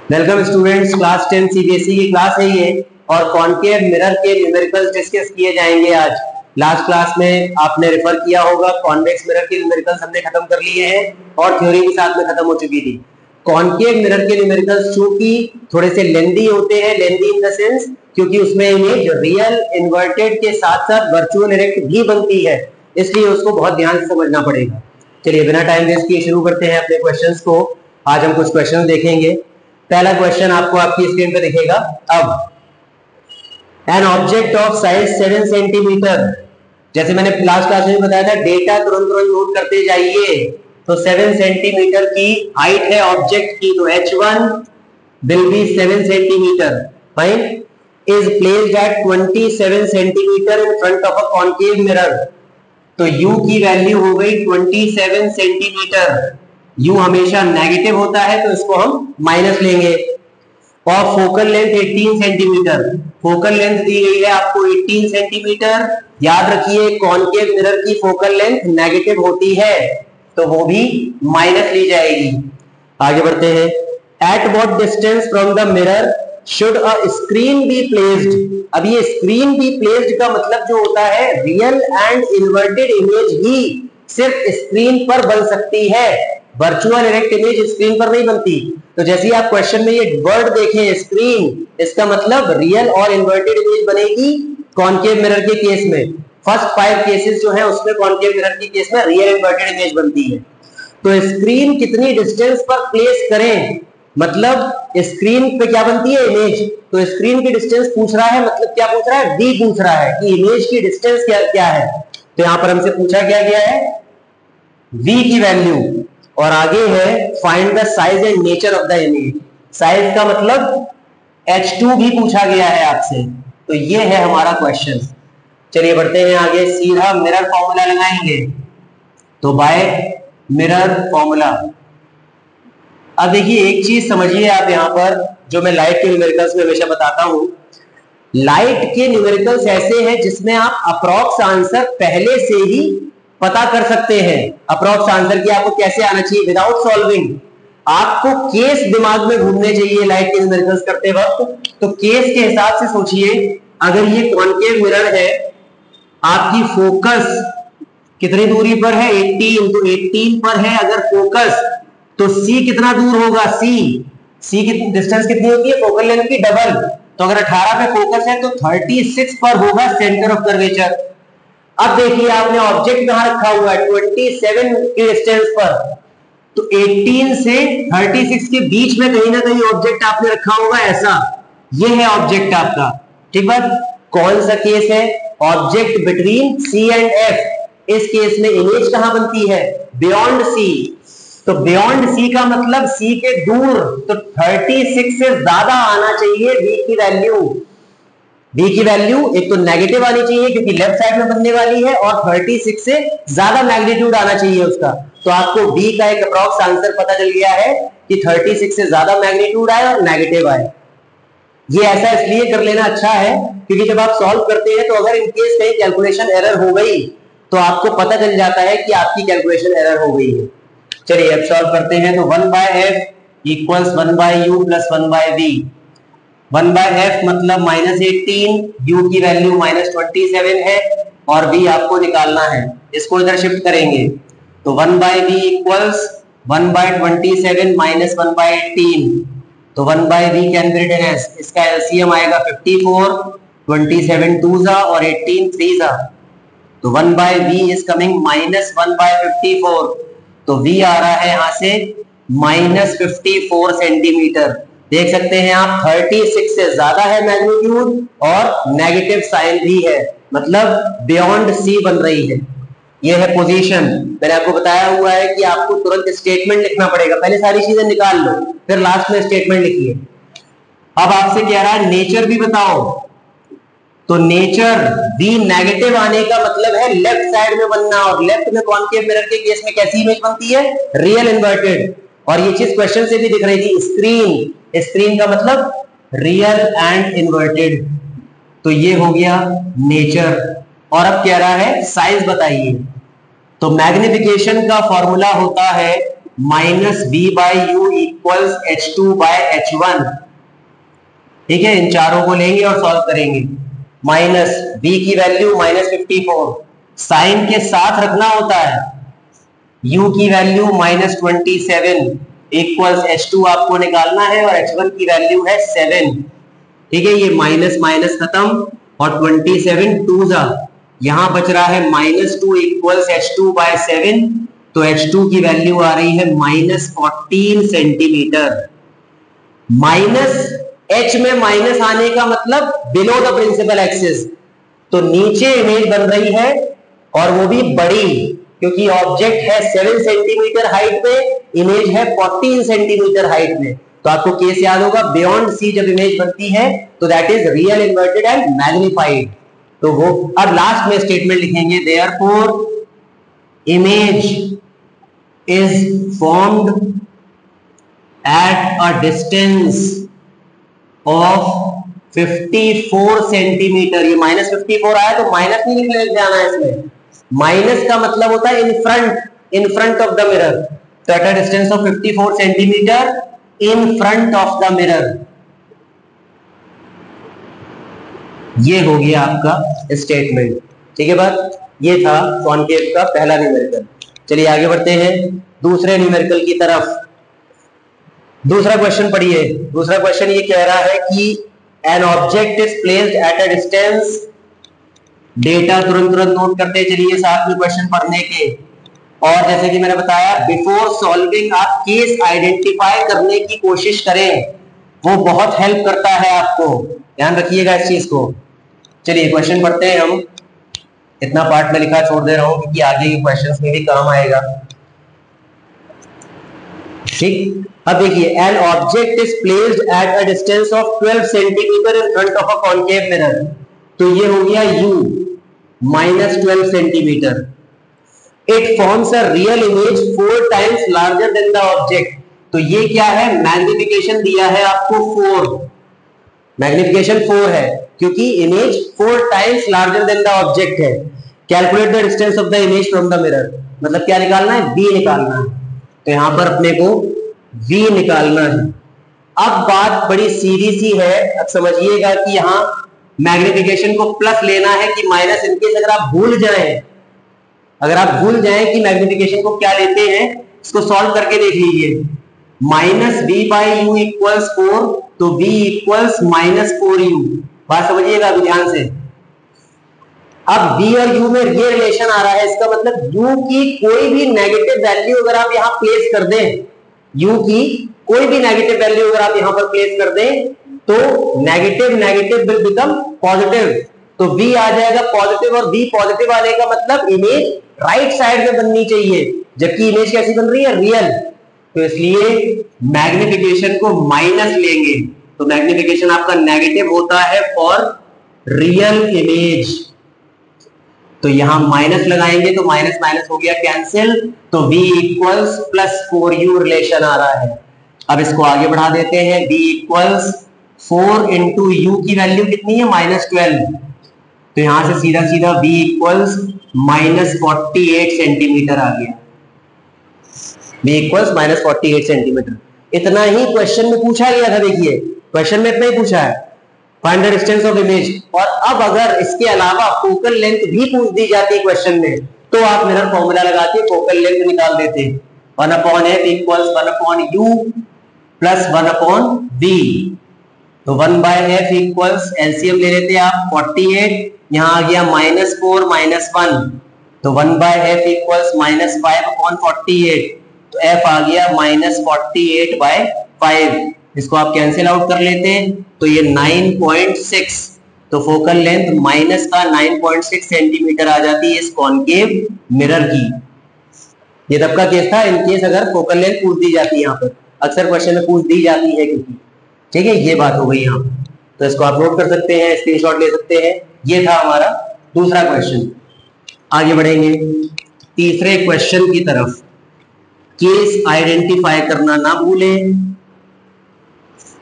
Welcome students, class 10 CBSE की class है ये। और कॉनकेव मिरर के न्यूमेरिकल्स डिस्कस किए जाएंगे आज। लास्ट क्लास में आपने रेफर किया होगा, कॉन्वेक्स मिरर के न्यूमेरिकल्स हमने खत्म कर लिए हैं और थ्योरी भी साथ में खत्म हो चुकी थी। कॉनकेव मिरर के न्यूमेरिकल्स चूंकि थोड़े से लेंदी होते हैं, लेंदी इन द सेंस क्योंकि उसमें इमेज रियल इन्वर्टेड के साथ साथ वर्चुअल इरेक्ट भी बनती है, इसलिए उसको बहुत ध्यान से समझना पड़ेगा। चलिए बिना टाइम वेस्ट किए शुरू करते हैं अपने क्वेश्चंस को। आज हम कुछ क्वेश्चन देखेंगे। पहला क्वेश्चन आपको आपकी स्क्रीन पे दिखेगा। अब an object of size 7 centimetre, जैसे मैंने लास्ट क्लास में बताया था, डेटा तुरंत तुरंत नोट करते जाइए। तो 7 सेंटीमीटर की हाइट है ऑब्जेक्ट की, तो h1 will be 7 centimetre, fine. Is placed at 27 centimetre in front of a concave mirror, तो u की वैल्यू हो गई 27 सेंटीमीटर। u हमेशा नेगेटिव होता है तो इसको हम माइनस लेंगे। और focal length 18 centimetre, focal length दी गई है आपको 18 सेंटीमीटर। याद रखिए कॉनकेव मिरर की फोकल लेंथ नेगेटिव होती है तो वो भी माइनस ली जाएगी। आगे बढ़ते हैं। At what distance from the mirror should a screen be placed. अब ये स्क्रीन बी प्लेस्ड का मतलब जो होता है, रियल एंड इन्वर्टेड इमेज ही सिर्फ स्क्रीन पर बन सकती है, वर्चुअल इरेक्ट इमेज स्क्रीन पर नहीं बनती। तो जैसे आप क्वेश्चन में ये वर्ड देखें स्क्रीन, इसका मतलब रियल और इन्वर्टेड इमेज बनेगी कॉनकेव मिरर के केस में। फर्स्ट 5 केसेस जो है उसमें कॉनकेव मिरर के केस में रियल इन्वर्टेड इमेज बनती है। तो स्क्रीन कितनी डिस्टेंस पर प्लेस करें, मतलब स्क्रीन पे क्या बनती है, इमेज। तो स्क्रीन की डिस्टेंस पूछ रहा है, मतलब क्या पूछ रहा है, डी पूछ रहा है कि इमेज की डिस्टेंस क्या है। तो यहां पर हमसे पूछा क्या गया है, v की वैल्यू। और आगे है find the size and nature of the image. Size का मतलब h2 भी पूछा गया है आपसे। तो ये है हमारा क्वेश्चन। चलिए बढ़ते हैं आगे, सीधा मिरर फॉर्मूला लगाएंगे। तो बाय मिरर फॉर्मूला। अब देखिए एक चीज समझिए आप यहां पर, जो मैं लाइट के न्यूमेरिकल्स में हमेशा बताता हूं। लाइट के न्यूमेरिकल्स ऐसे हैं जिसमें आप अप्रॉक्स आंसर पहले से ही पता कर सकते हैं। अप्रॉक्स आंसर की आपको कैसे आना चाहिए, विदाउट सॉल्विंग। आपको केस दिमाग में घूमने चाहिए लाइट के न्यूमेरिकल्स करते वक्त। तो केस के हिसाब से सोचिए, अगर ये कॉनकेव मिरर है, आपकी फोकस कितनी दूरी पर है, 18, तो 18 पर है अगर फोकस, तो C कितना दूर होगा, C की डिस्टेंस कितनी होती है, फोकल लेंथ की डबल। तो अगर 18 पे फोकस है तो 36 पर होगा सेंटर ऑफ कर्वेचर। अब देखिए आपने ऑब्जेक्ट कहां रखा हुआ है, 27 की डिस्टेंस पर। तो 18 से 36 के बीच में कहीं ना कहीं ऑब्जेक्ट आपने रखा होगा, ऐसा। ये है ऑब्जेक्ट आपका, ठीक बात। कौन सा केस है, object between C and F। इस केस में इमेज कहां बनती है, बियॉन्ड C। तो बियॉन्ड C का मतलब C के दूर, तो 36 से ज्यादा आना चाहिए V की वैल्यू। V की वैल्यू एक तो नेगेटिव आनी चाहिए क्योंकि लेफ्ट साइड में बनने वाली है, और 36 से ज्यादा मैग्नीट्यूड आना चाहिए उसका। तो आपको V का एक अप्रॉक्स आंसर पता चल गया है कि 36 से ज्यादा मैग्नीट्यूड आए और नेगेटिव आए। ये ऐसा इसलिए कर लेना अच्छा है क्योंकि जब आप सॉल्व करते हैं तो अगर इनकेस कहीं कैलकुलेशन एरर हो गई तो आपको पता चल जाता है कि आपकी कैलकुलेशन एरर हो गई है। चलिए अब सॉल्व करते हैं। तो 1/f equals 1/u plus 1/v। 1/f मतलब -18, u की वैल्यू -27 है और v आपको निकालना है। इसको इधर शिफ्ट करेंगे तो 1/v इक्वल्स 1/27 माइनस 1/18। तो 1/v can be written as, इसका एलसीएम आएगा 54, 27 2 जा और 18 3 जा। तो 1/v इज कमिंग -1/54। तो v आ रहा है यहां से -54 सेंटीमीटर। देख सकते हैं आप 36 से ज्यादा है मैग्नीट्यूड और नेगेटिव साइन भी है, मतलब बियॉन्ड C बन रही है। ये है पोजीशन। मैंने आपको बताया हुआ है कि आपको तुरंत स्टेटमेंट लिखना पड़ेगा, पहले सारी चीजें निकाल लो फिर लास्ट में स्टेटमेंट लिखिए। अब आपसे कह रहा है नेचर भी बताओ। तो नेचर V नेगेटिव आने का मतलब है लेफ्ट साइड में बनना, और लेफ्ट में कॉनकेव मिरर के केस में कैसी इमेज बनती है, रियल इन्वर्टेड। और ये चीज क्वेश्चन से भी दिख रही थी, स्क्रीन। स्क्रीन का मतलब रियल एंड इन्वर्टेड। तो ये हो गया नेचर। और अब कह रहा है साइज बताइए। तो मैग्निफिकेशन का फॉर्मूला होता है minus b by u equals H2/H1। ठीक है, इन चारों को लेंगे और सॉल्व करेंगे। माइनस बी की वैल्यू -54, साइन के साथ रखना होता है। u की वैल्यू -27 इक्वल्स H2 आपको निकालना है और H1 की वैल्यू है 7। ठीक है, ये माइनस माइनस खत्म और 27 टू जा, यहां बच रहा है -2 इक्वल्स H2/7। तो H2 की वैल्यू आ रही है -14 सेंटीमीटर। माइनस H में माइनस आने का मतलब बिलो द प्रिंसिपल एक्सिस, तो नीचे इमेज बन रही है और वो भी बड़ी, क्योंकि ऑब्जेक्ट है 7 सेंटीमीटर हाइट पे, इमेज है 14 सेंटीमीटर हाइट में। तो आपको केस याद होगा, बियॉन्ड सी जब इमेज बनती है तो that is real inverted and magnified. तो वो अब लास्ट में स्टेटमेंट लिखेंगे, therefore image is formed at a distance of 54 centimetre. ये -54 आया तो माइनस नहीं लिख जाना है इसमें, माइनस का मतलब होता है in front of the mirror. तो at a distance of 54 centimetre in front of the mirror, ये हो गया आपका स्टेटमेंट। ठीक है बात, ये था कॉनकेव का पहला न्यूमेरिकल। चलिए आगे बढ़ते हैं दूसरे न्यूमेरिकल की तरफ। दूसरा क्वेश्चन पढ़िए। दूसरा क्वेश्चन ये कह रहा है कि an object is placed at a distance, data तुरंत नोट करते चलिए साथ में क्वेश्चन पढ़ने के। और जैसे कि मैंने बताया, बिफोर सॉल्विंग आप केस आइडेंटिफाई करने की कोशिश करें, वो बहुत हेल्प करता है आपको, ध्यान रखिएगा इस चीज को। चलिए क्वेश्चन पढ़ते हैं हम। इतना पार्ट में लिखा छोड़ दे रहा हूं क्योंकि आगे के क्वेश्चंस में भी काम आएगा। ठीक, अब देखिए, an object is placed at a distance of 12 centimetre in front of a concave mirror. तो ये हो गया u -12 centimetre. It forms a real image 4 times larger than the object. तो ये क्या है, मैग्निफिकेशन दिया है आपको 4, मैग्निफिकेशन 4 है क्योंकि image 4 times larger than the object है। Calculate the distance of the image from the mirror, मतलब क्या निकालना है, v निकालना है। तो यहां पर अपने को v निकालना है। अब बात बड़ी सीधी सी है, अब समझिएगा कि यहां मैग्निफिकेशन को प्लस लेना है कि माइनस, इनकेस अगर आप भूल जाएं, अगर आप भूल जाएं कि मैग्निफिकेशन को क्या लेते हैं, इसको सॉल्व करके देख लीजिए। -v/u इक्वल्स 4, तो v इक्वल्स -4u। बात समझिएगा अभी ध्यान से। अब v और u में ये रिलेशन आ रहा है, इसका मतलब u की कोई भी नेगेटिव वैल्यू अगर आप यहां प्लेस कर दें, u की कोई भी नेगेटिव वैल्यू अगर आप यहां पर प्लेस कर दें, तो negative negative will become positive. तो v आ जाएगा पॉजिटिव, और v पॉजिटिव आने का मतलब इमेज राइट साइड में बननी चाहिए, जबकि इमेज कैसी बन रही है, रियल। तो इसलिए मैग्निफिकेशन को माइनस लेंगे, तो मैग्निफिकेशन आपका नेगेटिव होता है फॉर रियल इमेज। तो यहां माइनस लगाएंगे तो माइनस माइनस हो गया कैंसिल, तो v इक्वल्स +4u रिलेशन आ रहा है। अब इसको आगे बढ़ा देते हैं, v इक्वल्स 4 इंटू u की वैल्यू कितनी है, -12। तो यहां से सीधा सीधा v इक्वल्स -48 सेंटीमीटर आ गया, v इक्वल्स -48 सेंटीमीटर। इतना ही क्वेश्चन में पूछा गया था। देखिए क्वेश्चन में इतना ही पूछा है, find the distance of image. और अब अगर इसके अलावा फोकल लेंथ भी पूछ दी जाती क्वेश्चन में, तो आप मिरर फॉर्मूला लगा के फोकल लेंथ निकाल देते। 1/f equals 1/u plus 1/v। तो 1/f इक्वल्स, एलसीएम ले लेते आप 48, यहां आ गया -4 -1, तो 1/f इक्वल्स -5/48। तो f आ गया -48/5। इसको आप कैंसिल आउट कर लेते हैं, तो ये 9.6, तो फोकल लेंथ माइनस का 9.6 सेंटीमीटर आ जाती है इस कॉनकेव मिरर की। ये तब का केस था इनकेस अगर फोकल लेंथ पूछ दी जाती है, यहाँ पर अक्सर क्वेश्चन में पूछ दी जाती है क्योंकि, ठीक है, ये बात हो गई यहाँ। तो इसको आप नोट कर सकते हैं, स्क्रीनशॉट ले सकते हैं। ये था हमारा दूसरा क्वेश्चन। आगे बढ़ेंगे तीसरे क्वेश्चन की तरफ। केस आइडेंटिफाई करना ना भूलें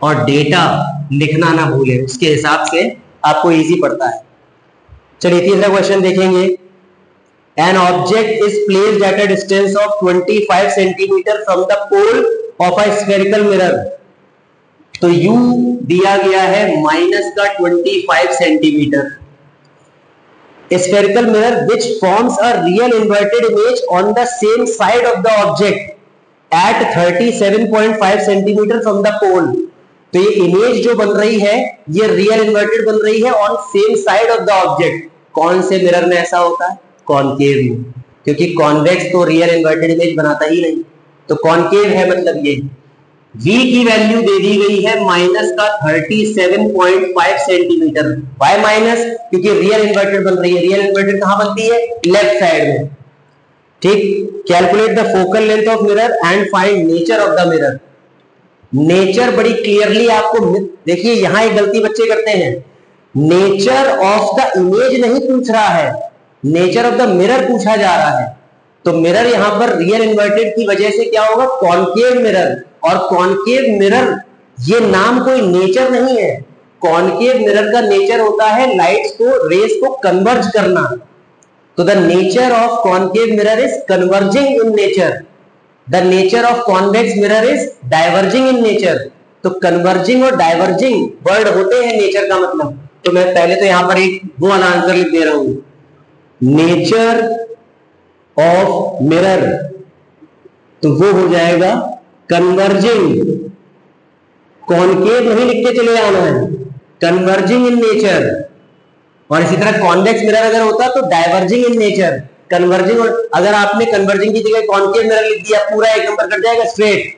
और डेटा लिखना ना भूलें, उसके हिसाब से आपको इजी पड़ता है। चलिए तीसरा क्वेश्चन देखेंगे। An object is placed at a distance of 25 centimeter from the pole of a spherical mirror. तो U दिया गया है -25 centimetre. Spherical mirror which forms a real inverted image on the same side of the object at 37.5 centimeter from the pole. तो ये image जो बन रही है ये रियल इन्वर्टेड बन रही है on same side of the object. कौन से मिरर में ऐसा होता है? कॉनकेव में, क्योंकि कॉन्वेक्स तो रियल इन्वर्टेड इमेज बनाता ही नहीं. तो कॉनकेव है मतलब ये. V की वैल्यू दे दी गई है -37.5 सेंटीमीटर. Why minus? क्योंकि रियल इन्वर्टेड बन रही है. रियल इन्वर्टेड कहां बनती है? लेफ्ट साइड में. ठीक. Calculate the focal length of mirror and find nature of the mirror. Nature बड़ी क्लियरली आपको देखिए, यहां एक गलती बच्चे करते हैं. नेचर ऑफ द इमेज नहीं पूछ रहा है, नेचर ऑफ द मिरर पूछा जा रहा है. तो मिरर यहां पर रियल इन्वर्टेड की वजह से क्या होगा? Concave mirror. और कॉनकेव मिरर ये नाम कोई नेचर नहीं है. कॉनकेव मिरर का नेचर होता है लाइट्स को, रेस को कन्वर्ज करना. तो the nature of concave mirror is converging in nature. The nature of convex mirror is diverging in nature. तो कन्वर्जिंग और डाइवर्जिंग वर्ड होते हैं नेचर का मतलब. तो मैं पहले तो यहां पर एक वो वाला आंसर लिख दे रहा हूं. नेचर ऑफ मिरर तो वो हो जाएगा कन्वर्जिंग. कॉनकेव नहीं लिख के चले जाना है, कन्वर्जिंग इन नेचर. और इसी तरह कॉन्वेक्स मिरर अगर होता तो डाइवर्जिंग इन नेचर. कन्वर्जिंग, और अगर आपने कन्वर्जिंग की जगह कॉनकेव मिरर लिख दिया पूरा एक नंबर कट जाएगा स्ट्रेट.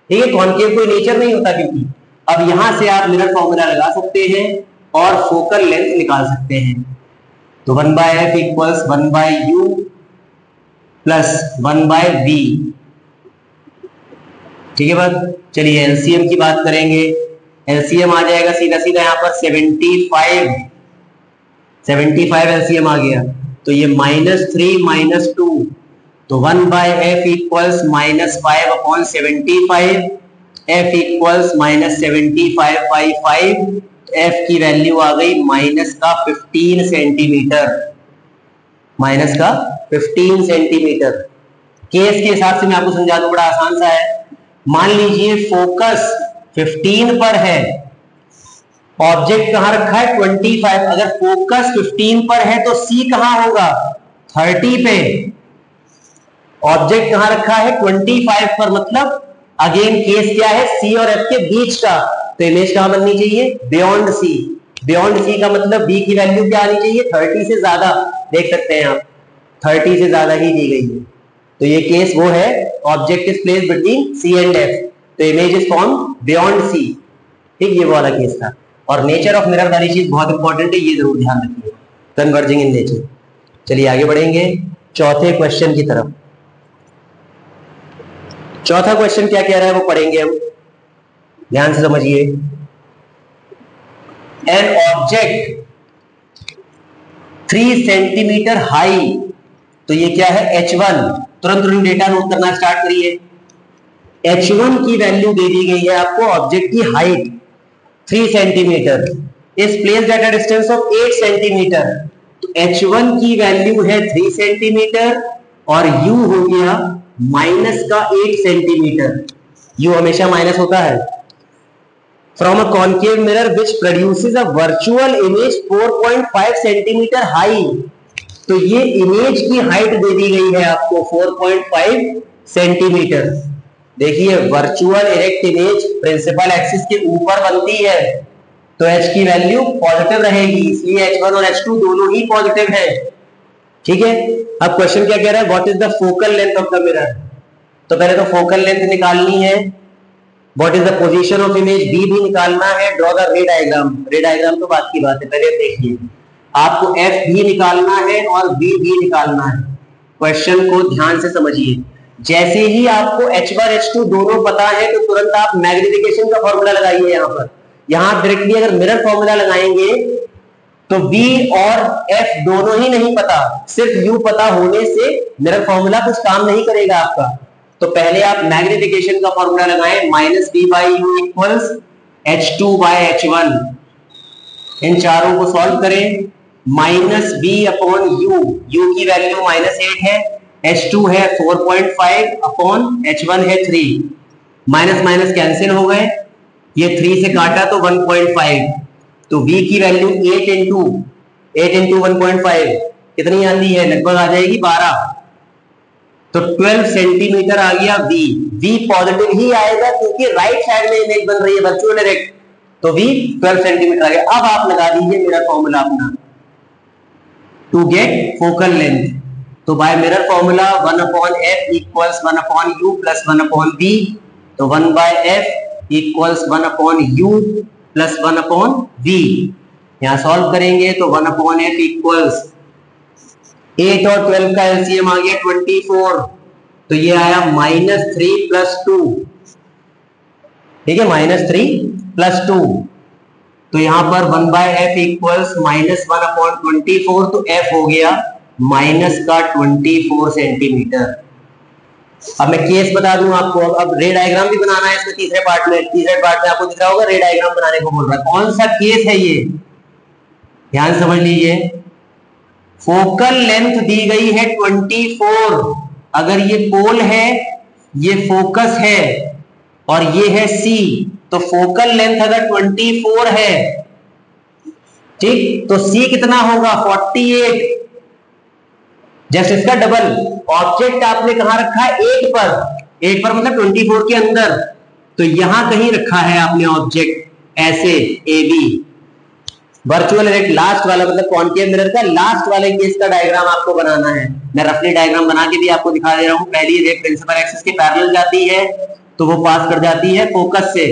ठीक है, कॉनकेव कोई नेचर नहीं होता क्योंकि. अब यहां से आप मिरर फॉर्मूला लगा सकते हैं और फोकल लेंथ निकाल सकते हैं. तो 1/f equals 1/u plus 1/v. ठीक है बात. चलिए एलसीएम की बात करेंगे. एलसीएम आ जाएगा सीधा सीधा यहाँ पर 75 एलसीएम आ गया. तो ये -3 -2, तो 1/f equals -5/75. f equals -75/5. f की वैल्यू आ गई -15 सेंटीमीटर. -15 सेंटीमीटर. केस के हिसाब से मैं आपको समझा दूं, बड़ा आसान सा है. मान लीजिए फोकस 15 पर है, ऑब्जेक्ट कहां रखा है? 25. अगर फोकस 15 पर है तो C कहां होगा? 30 पे. ऑब्जेक्ट कहां रखा है? 25 पर. मतलब अगेन केस क्या है? C और F के बीच का. तो इमेज कहां बननी चाहिए? Beyond C. बियॉन्ड C का मतलब B की वैल्यू क्या आनी चाहिए? 30 से ज्यादा. देख सकते हैं आप 30 से ज्यादा ही दी गई है. तो ये केस वो है, object is placed between C and F. तो image is form beyond C. ठीक, ये वाला केस था. और नेचर ऑफ मिरर वाली चीज बहुत इंपॉर्टेंट है, ये जरूर ध्यान रखिए. Converging in nature. चलिए आगे बढ़ेंगे चौथे क्वेश्चन की तरफ. चौथा क्वेश्चन क्या कह रहा है वो पढ़ेंगे हम. ध्यान से समझिए. An object 3 centimetre high. तो ये क्या है? H1. तुरंत डेटा नोट करना स्टार्ट करिए. H1 की वैल्यू दे दी गई है आपको. ऑब्जेक्ट की height 3 centimetre is placed at a distance of 8 centimetre. तो H1 की वैल्यू है 3 सेंटीमीटर और U हो गया -8 सेंटीमीटर. U हमेशा माइनस होता है. From a concave mirror which produces a virtual image 4.5 centimetre high. तो ये इमेज की हाइट दे दी गई है आपको 4.5 सेंटीमीटर. देखिए virtual erect image principal axis के ऊपर बनती है, तो H की वैल्यू पॉजिटिव रहेगी, इसलिए H1 और H2 दोनों ही पॉजिटिव है. ठीक है. अब क्वेश्चन क्या कह रहा है? What is the focal length of the mirror. तो पहले तो फोकल लेंथ निकालनी है. What is the position of image B भी निकालना है. ड्रॉ द रे डायग्राम. रे डायग्राम तो बात की बात है, पहले देखिए आपको F भी निकालना है और B भी निकालना है. क्वेश्चन को ध्यान से समझिए. जैसे ही आपको H1 H2 दोनों पता है तो तुरंत आप मैग्निफिकेशन का फॉर्मूला लगाइए. यहां पर यहां डायरेक्टली अगर मिरर फॉर्मूला लगाएंगे तो B और F दोनों ही नहीं पता, सिर्फ U पता होने से मिरर फॉर्मूला कुछ काम नहीं करेगा आपका. तो पहले आप मैग्निफिकेशन का फॉर्मूला लगाएं. -B/U equals H2/H1. इन चारों को सॉल्व करें minus b upon u, u की वैल्यू -8 है, H2 है 4.5 अपॉन H1 है 3, माइनस माइनस कैंसिल हो गए, ये 3 से काटा तो 1.5, तो V की वैल्यू 8 इंटू 1.5 कितनी आती है, लगभग आ जाएगी 12, तो 12 सेंटीमीटर आ गया V। V पॉजिटिव ही आएगा क्योंकि राइट साइड में इमेज बन रही है वर्चुअल डायरेक्ट, तो V 12 सेंटीमीटर आ गया। अब आप लगा दीजिए मिरर फॉर्मूला अपना टू गेट फोकल लेंथ, तो by mirror formula 1/f equals 1/u plus 1/v, तो 1/f equals 1/u plus 1/v। यहां सॉल्व करेंगे तो 1/f इक्वल्स 8 और 12 का एलसीएम आ गया 24, तो ये आया -3 + 2, ठीक है, -3 + 2, तो यहां पर 1/f इक्वल्स -1/24, तो f हो गया -24 सेंटीमीटर। अब मैं केस बता दूं आपको, अब रे डायग्राम भी बनाना है इसमें तीसरे पार्ट में आपको दिख रहा होगा रे डायग्राम बनाने को बोल रहा है। कौन सा केस है ये, ध्यान समझ लीजिए। फोकल लेंथ दी गई है 24, अगर ये पोल है, ये फोकस है और ये है C, तो फोकल लेंथ अगर 24 है, ठीक, तो C कितना होगा 48, जैसे इसका डबल। ऑब्जेक्ट आपने कहां रखा है, 8 पर मतलब 24 के अंदर, तो यहां कहीं रखा है आपने ऑब्जेक्ट ऐसे AB। वर्चुअल डायरेक्ट लास्ट वाला मतलब कॉन्केव मिरर का लास्ट वाले केस का डायग्राम आपको बनाना है। मैं रफली डायग्राम बना के भी आपको दिखा दे रहा हूं। पहली रे प्रिंसिपल एक्सिस के पैरेलल जाती है तो वो पास कर जाती है फोकस से,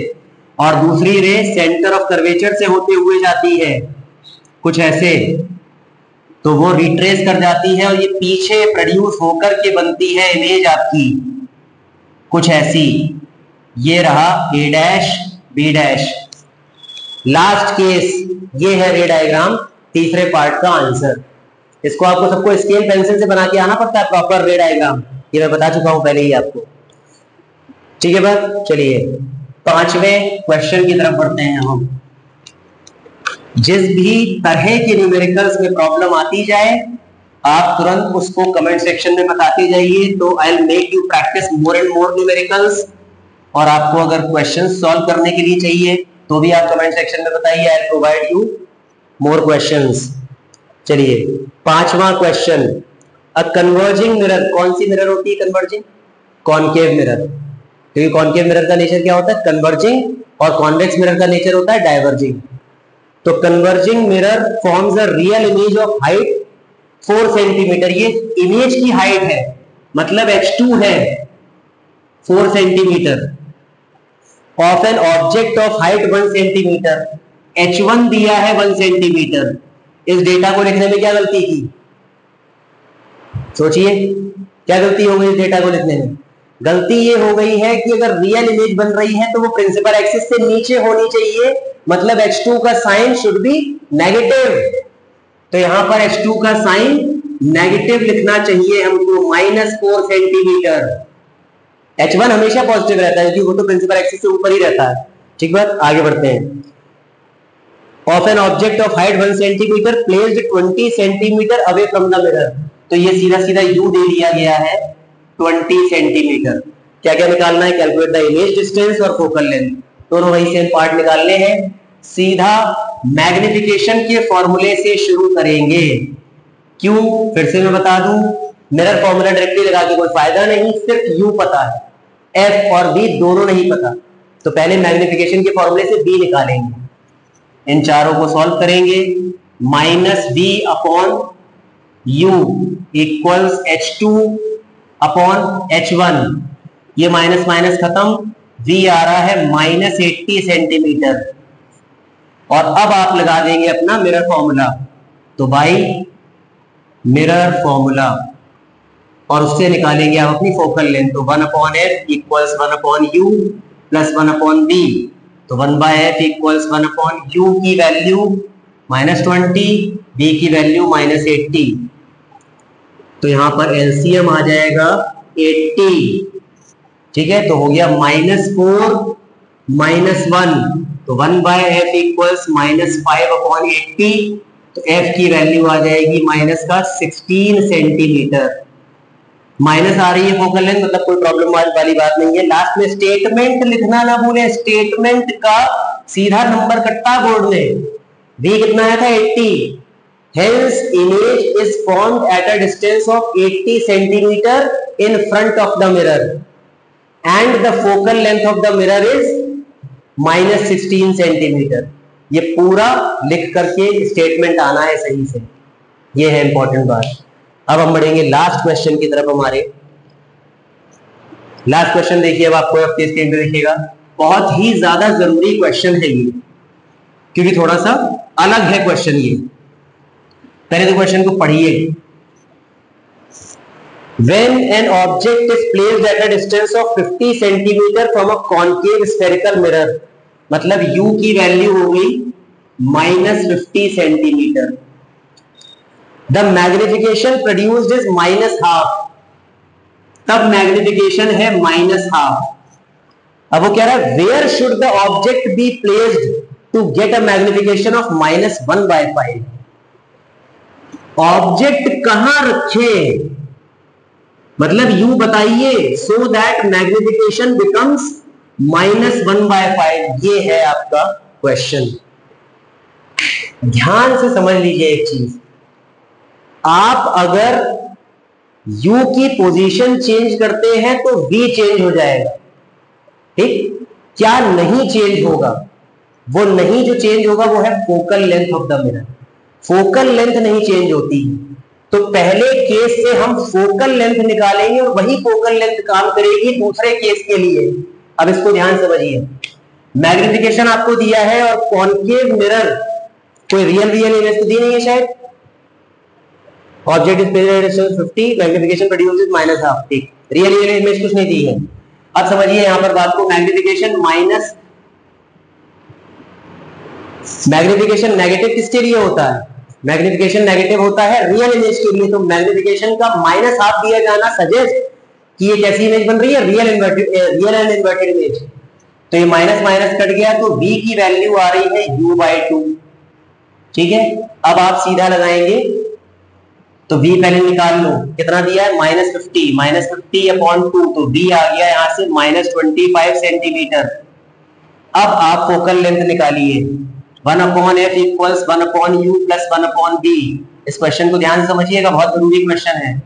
और दूसरी रे सेंटर ऑफ कर्वेचर से होते हुए जाती है कुछ ऐसे, तो वो रिट्रेस कर जाती है और ये पीछे प्रोड्यूस होकर के बनती है इमेज आपकी कुछ ऐसी। ये रहा A' B'। लास्ट केस ये है रे डायग्राम, तीसरे पार्ट का आंसर। इसको आपको सबको स्केल पेंसिल से बना के आना पड़ता है प्रॉपर रे डायग्राम, ये मैं बता चुका हूं पहले ही आपको, ठीक है बस। चलिए 5वें क्वेश्चन की तरफ बढ़ते हैं हम। जिस भी तरह के न्यूमेरिकल्स में प्रॉब्लम आती जाए आप तुरंत उसको कमेंट सेक्शन में बताते जाइए, तो I will make you practice more and more numericals. और आपको अगर क्वेश्चन सॉल्व करने के लिए चाहिए तो भी आप कमेंट सेक्शन में बताइए, I will provide you more questions. चलिए 5वां क्वेश्चन, अ कन्वर्जिंग मिरर, कौन सी मिरर होती है कन्वर्जिंग, कॉनकेव मिरर, क्योंकि कॉनकेव मिरर का नेचर क्या होता है कन्वर्जिंग, और कॉन्वेक्स मिरर का नेचर होता है डाइवर्जिंग। तो converging mirror forms a real image of height 4 centimetre, ये इमेज की हाइट है, मतलब H2 है 4 centimetre, of an object of height 1 centimetre. H1 दिया है 1 सेंटीमीटर। इस डेटा को लिखने में क्या गलती की, सोचिए क्या गलती हो गई इस डेटा को लिखने में। गलती ये हो गई है कि अगर रियल इमेज बन रही है तो वो प्रिंसिपल एक्सिस से नीचे होनी चाहिए, मतलब H2 का साइन शुड बी नेगेटिव, तो यहां पर H2 का साइन नेगेटिव लिखना चाहिए हमको, -4 सेंटीमीटर। H1 हमेशा पॉजिटिव रहता है क्योंकि वो तो प्रिंसिपल एक्सिस से ऊपर ही रहता है, ठीक बात। आगे बढ़ते हैं। Of an object of height 1 centimetre placed 20 centimetre away from the mirror, तो ये सीधा सीधा U दे दिया गया है 20 सेंटीमीटर। क्या क्या निकालना है, कैलकुलेट द इमेज डिस्टेंस और फोकल लेंथ, दोनों वही सेम पार्ट निकालने हैं। सीधा मैग्निफिकेशन के फॉर्मूले से शुरू करेंगे। क्यों, फिर से मैं बता दूं, मिरर फॉर्मूला डायरेक्टली लगा के कोई फायदा नहीं, सिर्फ U पता है, F और B दोनों नहीं पता, तो पहले मैग्निफिकेशन के फॉर्मूले से B निकालेंगे। इन चारों को सॉल्व करेंगे, -B upon U equals H2 upon H1, ये माइनस माइनस खत्म, V आ रहा है -80 सेंटीमीटर। और अब आप लगा देंगे अपना मिरर फॉर्मूला, तो बाई मिरर फॉर्मूला, और उससे निकालेंगे आप अपनी फोकल लेंथ, तो 1/f equals 1/u plus 1/v, तो 1/f इक्वल्स 1/u की वैल्यू -20, b की वैल्यू -80, तो यहां पर एलसीएम आ जाएगा 80, ठीक है। तो हो गया -4 -1, तो 1/f इक्वल्स -5/80, तो f की वैल्यू आ जाएगी माइनस का 16 सेंटीमीटर। माइनस आ रही है फोकल लेंथ, मतलब कोई प्रॉब्लम वाली बात नहीं है। लास्ट में स्टेटमेंट लिखना ना भूलें, स्टेटमेंट का सीधा नंबर कट्टा बोर्ड में। v कितना आया था 80, hence image is formed at a distance of 80 centimeter in front of the mirror and the focal length of the mirror is minus 16 centimeter। ये पूरा लिख करके स्टेटमेंट आना है सही से, ये है इंपॉर्टेंट बात। अब हम बढ़ेंगे लास्ट क्वेश्चन की तरफ। हमारे लास्ट क्वेश्चन देखिए, अब आपको अपनी स्क्रीन पे दिखेगा। बहुत ही ज्यादा जरूरी क्वेश्चन है ये, क्योंकि थोड़ा सा अलग है क्वेश्चन ये। पहले तो क्वेश्चन को पढ़िए। When an object is placed at a distance of 50 centimeter from a concave spherical mirror, मतलब u की वैल्यू होगी -50 centimetre. The magnification produced is -12, तब मैग्निफिकेशन है -12। अब वो कह रहा है where should the object be placed to get a magnification of -1/5। Object कहां रखे, मतलब यू बताइए, so that magnification becomes -1/5। ये है आपका क्वेश्चन। ध्यान से समझ लीजिए एक चीज, आप अगर u की पोजीशन चेंज करते हैं तो v चेंज हो जाएगा, ठीक। क्या नहीं चेंज होगा? वो नहीं जो चेंज होगा वो है focal length of the mirror. Focal length नहीं चेंज होती, तो पहले केस से हम फोकल लेंथ निकालेंगे और वही फोकल लेंथ काम करेगी दूसरे केस के लिए। अब इसको ध्यान समझिए, मैग्निफिकेशन आपको दिया है और कॉनकेव मिरर, कोई रियल इमेज तो दी नहीं है शायद। Object is placed at distance 50, magnification produces -12, ठीक। रियल इमेज कुछ नहीं दी है। अब समझिए यहां पर बात को, मैग्निफिकेशन नेगेटिव किसके लिए होता है? मैग्निफिकेशन नेगेटिव होता है रियल इमेज के लिए। तो मैग्निफिकेशन का -12 दिया जाना सजेस्ट कि ये कैसी इमेज बन रही है, रियल एंड इन्वर्टेड इमेज। तो ये माइनस माइनस कट गया, तो v की वैल्यू आ रही है u/2, ठीक है। अब आप सीधा लगाएंगे तो v पहले निकाल लो, कितना दिया है -50/2, तो v आ गया यहां से -25 सेंटीमीटर। अब आप फोकल लेंथ निकालिए, 1/f equals 1/u plus 1/v। इस क्वेश्चन को ध्यान से समझिएगा, बहुत जरूरी क्वेश्चन है।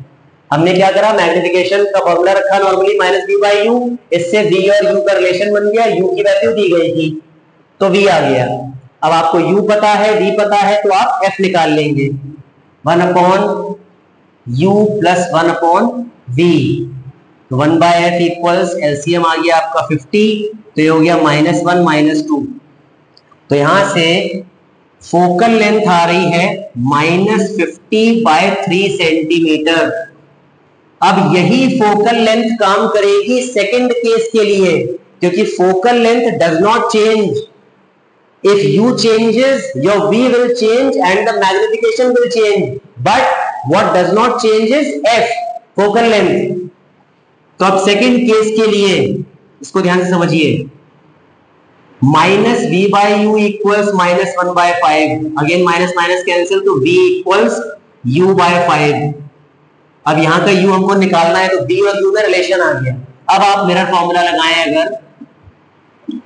हमने क्या करा, मैग्निफिकेशन का फॉर्मूला रखा नॉर्मली -v/u, इससे v और u का रिलेशन बन गया, u की वैल्यू दी गई थी तो v आ गया। अब आपको u पता है, v पता है, तो आप f निकाल लेंगे, 1/u प्लस 1/v। तो 1/f इक्वल्स एलसीएम आ गया आपका 50, तो ये हो गया -1 -2। तो यहां से फोकल लेंथ आ रही है -50/3 सेंटीमीटर। अब यही फोकल लेंथ काम करेगी सेकंड केस के लिए, क्योंकि focal length does not change. If u changes, your v will change and the magnification will change. But what does not change is f, focal length. तो अब second case के लिए इसको ध्यान से समझिए, -v/u equals -1/5। Again minus minus cancel, तो v equals u/5। अब यहां का u हमको निकालना है, तो v और u में रिलेशन आ गया। अब आप मिरर फॉर्मूला लगाएं अगर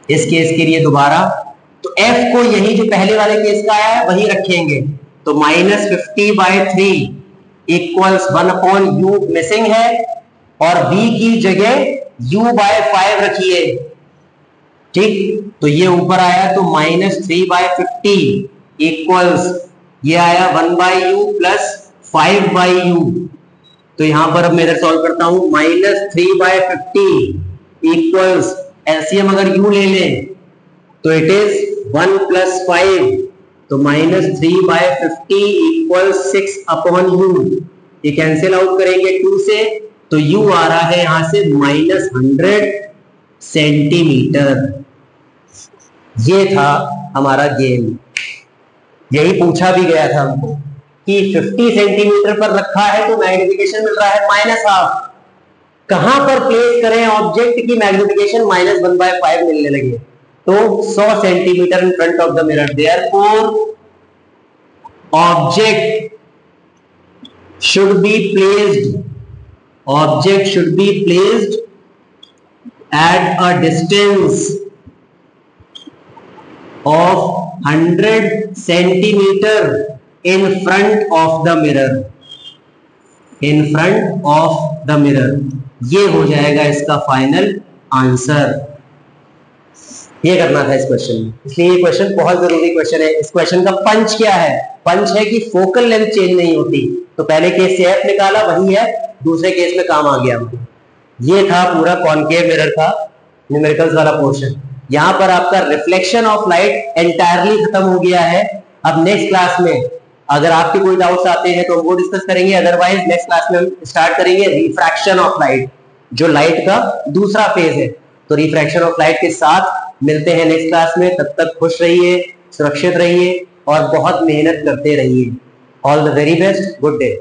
इस केस के लिए दोबारा, तो f को यही जो पहले वाले केस का आया है वही रखेंगे। तो -50/3 इक्वल्स 1/u मिसिंग है, और v की जगह u/5 रखिए, ठीक। तो ये ऊपर आया, तो -3/50 इक्वल्स ये आया 1/u प्लस 5/u। तो यहां पर अब मैं इधर सॉल्व करता हूं, -3/50 इक्वल्स, एलसीएम अगर u ले लें तो इट इज 1 प्लस 5, तो -3/50 इक्वल 6/u। ये कैंसिल आउट करेंगे 2 से, तो u आ रहा है यहां से -100 सेंटीमीटर। ये था हमारा गेम, यही पूछा भी गया था हमको कि 50 सेंटीमीटर पर रखा है तो मैग्निफिकेशन मिल रहा है -12। कहां पर प्लेस करें ऑब्जेक्ट की मैग्निफिकेशन -1/5 मिलने लगे? तो 100 centimetre in front of the mirror. Therefore object should be placed at a distance of 100 centimeter in front of the mirror. ये हो जाएगा इसका फाइनल आंसर। ये करना था इस क्वेश्चन में, इसलिए ये क्वेश्चन बहुत जरूरी क्वेश्चन है। इस क्वेश्चन का पंच क्या है? पंच है कि फोकल लेंथ चेंज नहीं होती। तो पहले केस से एफ निकाला, वही है, दूसरे केस में काम आ गया। ये था पूरा कॉनकेव मिरर का न्यूमेरिकल्स वाला पोर्शन। यहां पर आपका रिफ्लेक्शन ऑफ लाइट एंटायरली खत्म हो गया है। अब नेक्स्ट क्लास में अगर आपके कोई डाउट्स आते हैं तो हम वो डिस्कस करेंगे, अदरवाइज नेक्स्ट क्लास में हम स्टार्ट करेंगे रिफ्रैक्शन ऑफ लाइट, जो लाइट का दूसरा फेज है। तो रिफ्रैक्शन ऑफ लाइट के साथ मिलते हैं नेक्स्ट क्लास में। तब तक खुश रहिए, सुरक्षित रहिए और बहुत मेहनत करते रहिए। All the very best, good day.